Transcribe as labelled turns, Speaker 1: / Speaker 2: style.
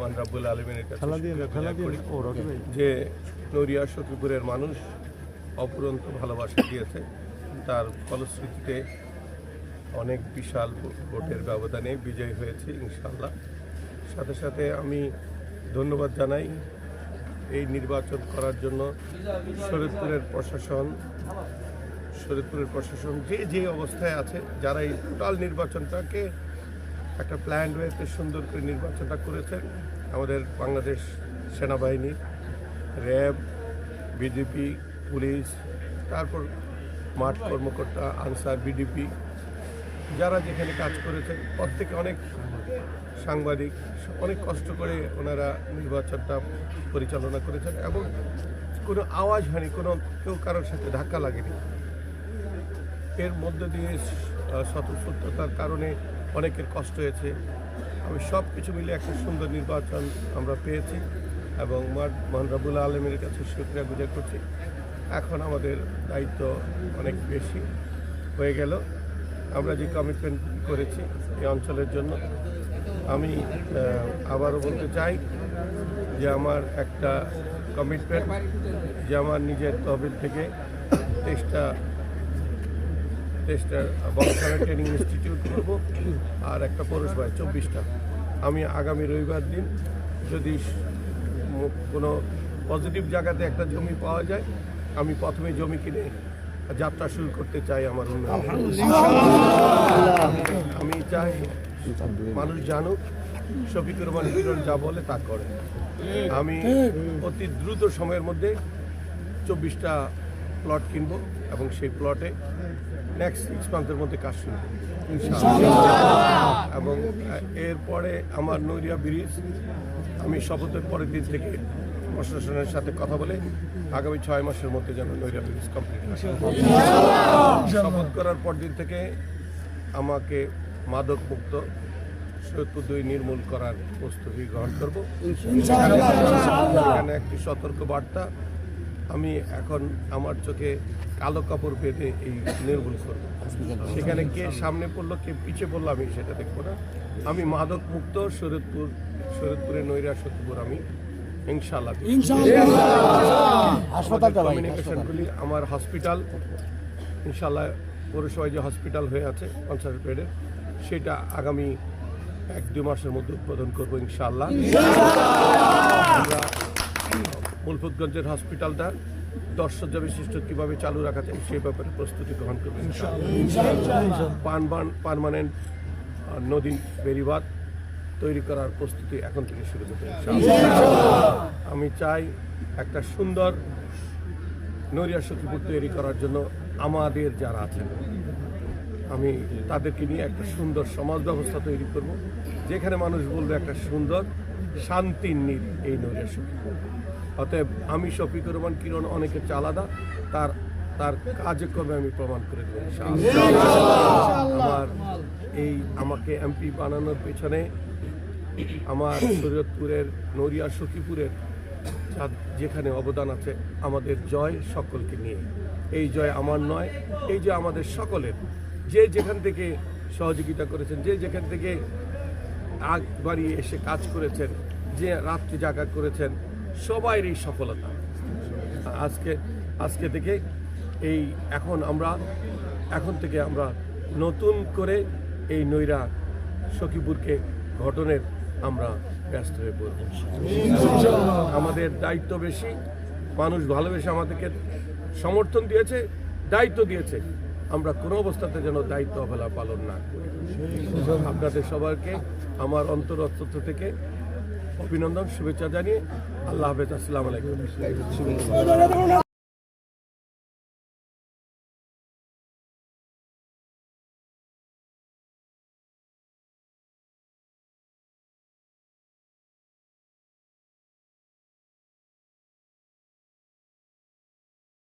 Speaker 1: মহান রাব্বুল আলামিনের কাছে যে নড়িয়া সখীপুরের মানুষ অপুরন্ত ভালোবাসা দিয়েছে, তার ফলশ্রুতিতে অনেক বিশাল ভোটের ব্যবধানে বিজয়ী হয়েছে ইনশাআল্লাহ। সাথে সাথে আমি ধন্যবাদ জানাই এই নির্বাচন করার জন্য শরীয়তপুরের প্রশাসন যে অবস্থায় আছে, যারা এই টোটাল নির্বাচনটাকে একটা প্ল্যান্ড ওয়েতে সুন্দর করে নির্বাচনটা করেছেন। আমাদের বাংলাদেশ সেনাবাহিনী, র্যাব, বিজেপি, পুলিশ, তারপর মাঠ কর্মকর্তা, আনসার, বিডিপি, যারা যেখানে কাজ করেছেন, প্রত্যেকে অনেক সাংবাদিক অনেক কষ্ট করে ওনারা নির্বাচনটা পরিচালনা করেছেন এবং কোনো আওয়াজ হয়নি, কেউ কারোর সাথে ধাক্কা লাগেনি। এর মধ্য দিয়ে স্বতঃস্ফূর্ততার কারণে অনেকের কষ্ট হয়েছে। আমি সব কিছু মিলে একটা সুন্দর নির্বাচন আমরা পেয়েছি এবং মহান রাব্বুল আলামিনের কাছে শুকরিয়া গুজার করছি। এখন আমাদের দায়িত্ব অনেক বেশি হয়ে গেল। আমরা যে কমিটমেন্ট করেছি এই অঞ্চলের জন্য, আমি আবারও বলতে চাই যে আমার একটা কমিটমেন্ট যে আমার নিজের তহবিল থেকে 23টা বক্সার ট্রেনিং ইনস্টিটিউট করব আর একটা পৌরসভায় 24টা। আমি আগামী রবিবার দিন যদি কোনো পজিটিভ জায়গাতে একটা জমি পাওয়া যায়, আমি প্রথমে জমি কিনে যাত্রা শুরু করতে চাই আমার উন্নয়ন। আমি চাই মানুষ জানুক শফিকুর রহমান কিরণ যা বলে তা করে। আমি অতি দ্রুত সময়ের মধ্যে 24টা প্লট কিনবো এবং সেই প্লটে নেক্সট 6 মান্থের মধ্যে কাজ শুরু করব এবং এরপরে আমার নড়িয়া ব্রিজ, আমি শপথের পরের দিন থেকে প্রশাসনের সাথে কথা বলে আগামী 6 মাসের মধ্যে যেন নড়িয়া ব্রিজ কমপ্লিট হয়। শপথ করার পর দিন থেকে আমাকে মাদক মুক্ত শরীয়তপুর 2 নির্মূল করার প্রস্তুতি গ্রহণ করব। এখানে একটি সতর্ক বার্তা, আমি এখন আমার চোখে কালো কাপড় বেঁধে এই নির্মূল করব। সেখানে কে সামনে পড়লো কে পিছিয়ে পড়লো আমি সেটা দেখবো না। আমি মাদক মুক্ত শরীয়তপুরের নড়িয়া সখীপুর আমি ইনশাআল্লাহ। কমিউনিকেশনগুলি আমার হসপিটাল ইনশাআল্লাহ পৌরসভায় যে হসপিটাল হয়ে আছে 50 বেডের, সেটা আগামী 1-2 মাসের মধ্যে উদ্বোধন করবো ইনশাআল্লাহ। আমরা মুলফুতগঞ্জের হসপিটালটা 10 শয্যা বিশিষ্ট কীভাবে চালু রাখা যায় সেই ব্যাপারে প্রস্তুতি গ্রহণ করবো ইনশাআল্লাহ। পার্মানেন্ট নদী বেড়িবাঁধ তৈরি করার প্রস্তুতি এখন থেকে শুরু করতে ইনশাআল্লাহ। আমি চাই একটা সুন্দর নড়িয়া সখীপুর তৈরি করার জন্য আমাদের যারা আছেন, আমি তাদেরকে নিয়ে একটা সুন্দর সমাজ ব্যবস্থা তৈরি করব, যেখানে মানুষ বলবে একটা সুন্দর শান্তির নীড় এই নড়িয়া সখীপুর। অতএব আমি শফিকুর রহমান কিরণ অনেকের চেয়ে আলাদা, তার কার্যক্রমে আমি প্রমাণ করে দেব আমাকে এমপি বানানোর পেছনে আমার শরীয়তপুরের নড়িয়া সখীপুরের যেখানে অবদান আছে, আমাদের জয় সকলকে নিয়ে। এই জয় আমার নয়, এই যে আমাদের সকলের, যে যেখান থেকে সহযোগিতা করেছেন, যে যেখান থেকে আগ বাড়িয়ে এসে কাজ করেছেন, যে রাত্রি জাগা করেছেন, সবাইয়ের এই সফলতা। আজকে থেকে এখন থেকে আমরা নতুন করে এই নড়িয়া সখীপুরকে গঠনের আমরা ব্যস্ত হয়ে পড়ব। আমাদের দায়িত্ব বেশি, মানুষ ভালোবেসে আমাদেরকে সমর্থন দিয়েছে, দায়িত্ব দিয়েছে, আমরা কোনো অবস্থাতে যেন দায়িত্ব অবহেলা পালন না করি। আপনাদের সবাইকে আমার অন্তরস্থ থেকে অভিনন্দন, শুভেচ্ছা জানিয়ে আল্লাহ হাফেজ, আসসালামু আলাইকুম।